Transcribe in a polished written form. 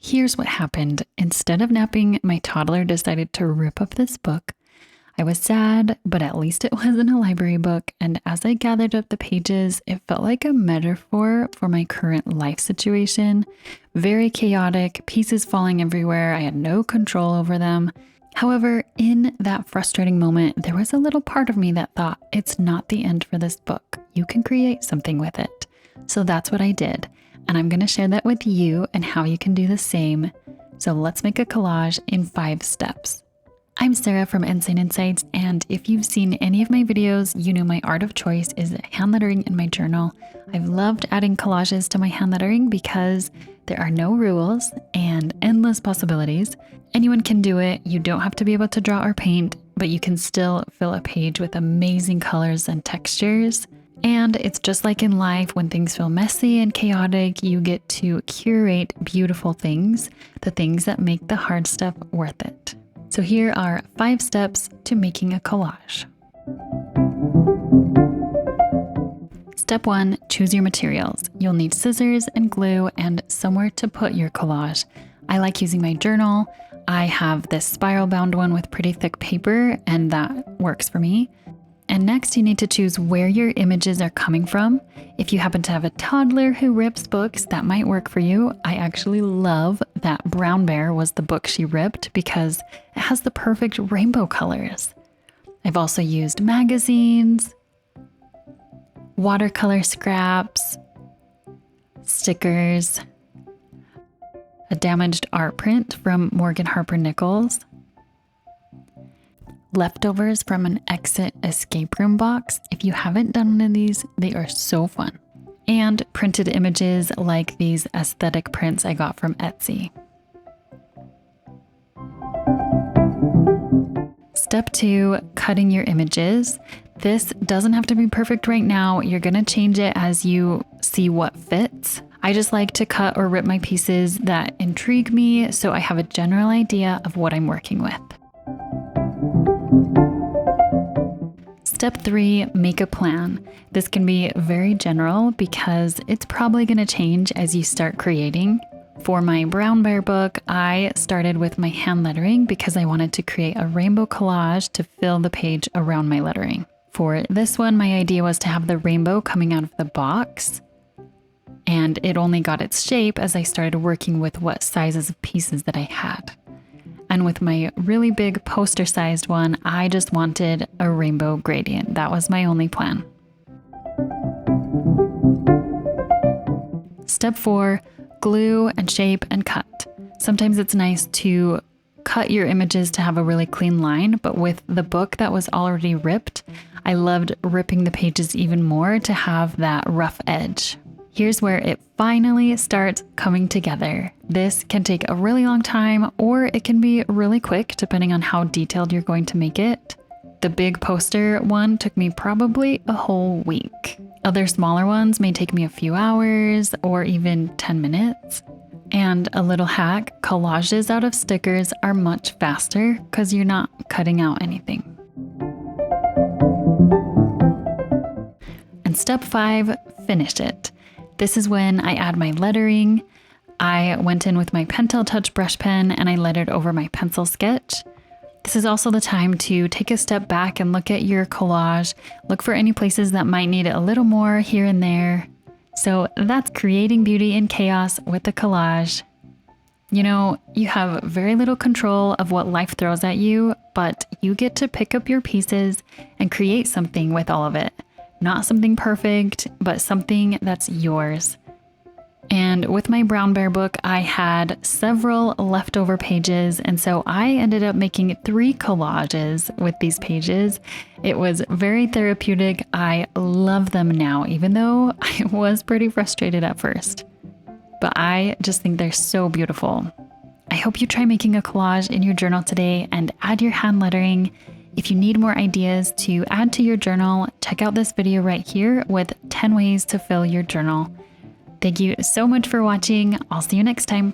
Here's what happened. Instead of napping, my toddler decided to rip up this book. I was sad, but at least it wasn't a library book, and as I gathered up the pages, it felt like a metaphor for my current life situation. Very chaotic, pieces falling everywhere, I had no control over them. However, in that frustrating moment, there was a little part of me that thought, it's not the end for this book. You can create something with it. So that's what I did, and I'm going to share that with you and how you can do the same. So let's make a collage in 5 steps. I'm Sarah from Ensign Insights, and if you've seen any of my videos, you know my art of choice is hand lettering in my journal. I've loved adding collages to my hand lettering because there are no rules and endless possibilities. Anyone can do it. You don't have to be able to draw or paint, but you can still fill a page with amazing colors and textures. And it's just like in life, when things feel messy and chaotic, you get to curate beautiful things, the things that make the hard stuff worth it. So here are 5 steps to making a collage. Step 1, choose your materials. You'll need scissors and glue and somewhere to put your collage. I like using my journal. I have this spiral bound one with pretty thick paper, and that works for me. And next, you need to choose where your images are coming from. If you happen to have a toddler who rips books, that might work for you. I actually love that Brown Bear was the book she ripped because it has the perfect rainbow colors. I've also used magazines, watercolor scraps, stickers, a damaged art print from Morgan Harper Nichols, leftovers from an exit escape room box. If you haven't done one of these, they are so fun. And printed images like these aesthetic prints I got from Etsy. Step 2, cutting your images. This doesn't have to be perfect right now. You're gonna change it as you see what fits. I just like to cut or rip my pieces that intrigue me so I have a general idea of what I'm working with. Step 3, make a plan. This can be very general because it's probably going to change as you start creating. For my Brown Bear book, I started with my hand lettering because I wanted to create a rainbow collage to fill the page around my lettering. For this one, my idea was to have the rainbow coming out of the box, and it only got its shape as I started working with what sizes of pieces that I had. And with my really big poster-sized one, I just wanted a rainbow gradient. That was my only plan. Step 4, glue and shape and cut. Sometimes it's nice to cut your images to have a really clean line, but with the book that was already ripped, I loved ripping the pages even more to have that rough edge. Here's where it finally starts coming together. This can take a really long time, or it can be really quick depending on how detailed you're going to make it. The big poster one took me probably a whole week. Other smaller ones may take me a few hours or even 10 minutes. And a little hack, collages out of stickers are much faster because you're not cutting out anything. And step 5, finish it. This is when I add my lettering. I went in with my Pentel Touch brush pen and I lettered over my pencil sketch. This is also the time to take a step back and look at your collage. Look for any places that might need a little more here and there. So that's creating beauty in chaos with a collage. You know, you have very little control of what life throws at you, but you get to pick up your pieces and create something with all of it. Not something perfect, but something that's yours. And with my Brown Bear book, I had several leftover pages, and so I ended up making 3 collages with these pages. It was very therapeutic. I love them now, even though I was pretty frustrated at first. But I just think they're so beautiful. I hope you try making a collage in your journal today and add your hand lettering. If you need more ideas to add to your journal, check out this video right here with 10 ways to fill your journal. Thank you so much for watching. I'll see you next time.